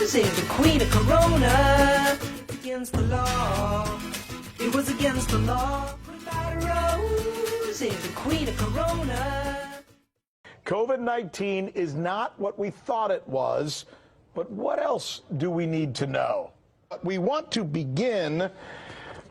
Save the queen of Corona. Against the law. It was against the law. Save the queen of Corona. COVID-19 is not what we thought it was, but what else do we need to know? We want to begin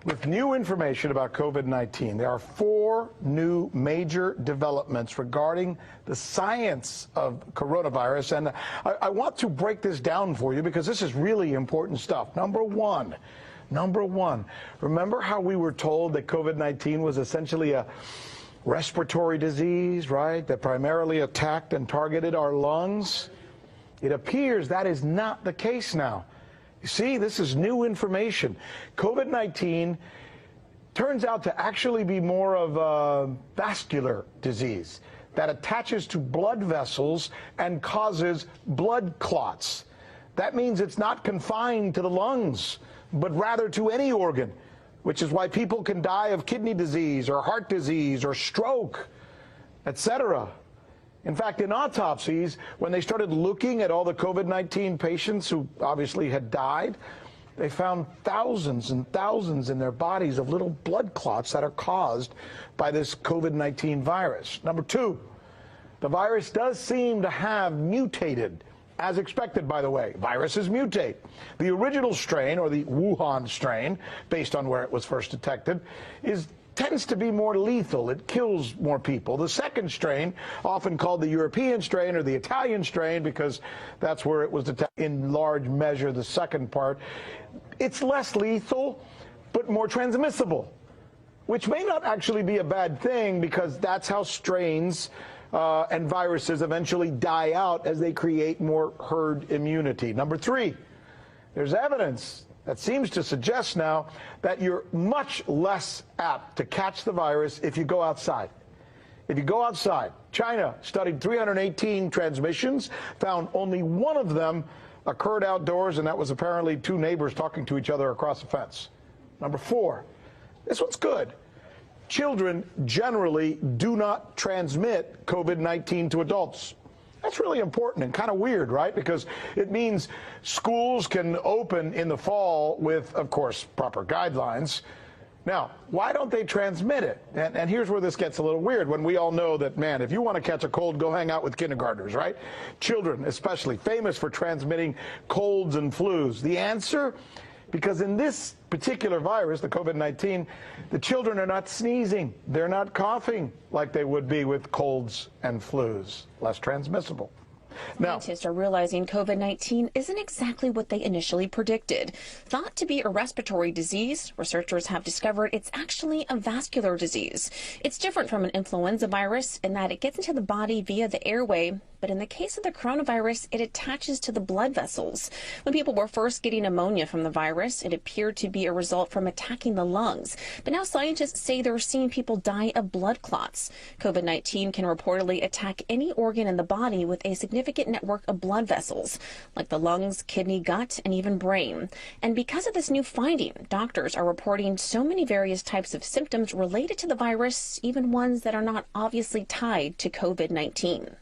with new information about COVID-19. There are 4 new major developments regarding the science of coronavirus, and I want to break this down for you because this is really important stuff. Number one, remember how we were told that COVID-19 was essentially a respiratory disease, right, that primarily attacked and targeted our lungs? It appears that is not the case now. You see, this is new information. COVID-19 turns out to actually be more of a vascular disease that attaches to blood vessels and causes blood clots. That means it's not confined to the lungs, but rather to any organ, which is why people can die of kidney disease or heart disease or stroke, etc. In fact, in autopsies, when they started looking at all the COVID-19 patients who obviously had died, they found thousands and thousands in their bodies of little blood clots that are caused by this COVID-19 virus. Number 2, the virus does seem to have mutated, as expected, by the way. Viruses mutate. The original strain, or the Wuhan strain, based on where it was first detected, tends to be more lethal. It kills more people. The second strain, often called the European strain or the Italian strain, because that's where it was detected in large measure, the second part, it's less lethal, but more transmissible, which may not actually be a bad thing, because that's how strains and viruses eventually die out as they create more herd immunity. Number 3, there's evidence that seems to suggest now that you're much less apt to catch the virus if you go outside. If you go outside, China studied 318 transmissions, found only 1 of them occurred outdoors, and that was apparently 2 neighbors talking to each other across a fence. Number 4, this one's good. Children generally do not transmit COVID-19 to adults. That's really important and kind of weird, right? Because it means schools can open in the fall with, of course, proper guidelines. Now, why don't they transmit it? And here's where this gets a little weird, when we all know that, man, if you want to catch a cold, go hang out with kindergartners, right? Children, especially, famous for transmitting colds and flus. The answer? Because in this particular virus, the COVID-19, the children are not sneezing. They're not coughing like they would be with colds and flus, less transmissible. Now, scientists are realizing COVID-19 isn't exactly what they initially predicted. Thought to be a respiratory disease, researchers have discovered it's actually a vascular disease. It's different from an influenza virus in that it gets into the body via the airway, but in the case of the coronavirus, it attaches to the blood vessels. When people were first getting pneumonia from the virus, it appeared to be a result from attacking the lungs. But now scientists say they're seeing people die of blood clots. COVID-19 can reportedly attack any organ in the body with a significant network of blood vessels, like the lungs, kidney, gut, and even brain. And because of this new finding, doctors are reporting so many various types of symptoms related to the virus, even ones that are not obviously tied to COVID-19.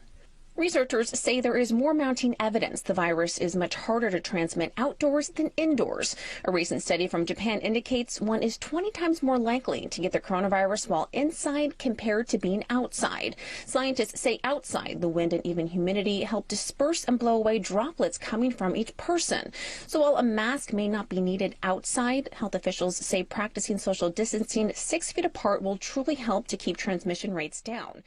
Researchers say there is more mounting evidence the virus is much harder to transmit outdoors than indoors. A recent study from Japan indicates one is 20 times more likely to get the coronavirus while inside compared to being outside. Scientists say outside, the wind and even humidity help disperse and blow away droplets coming from each person. So while a mask may not be needed outside, health officials say practicing social distancing 6 feet apart will truly help to keep transmission rates down.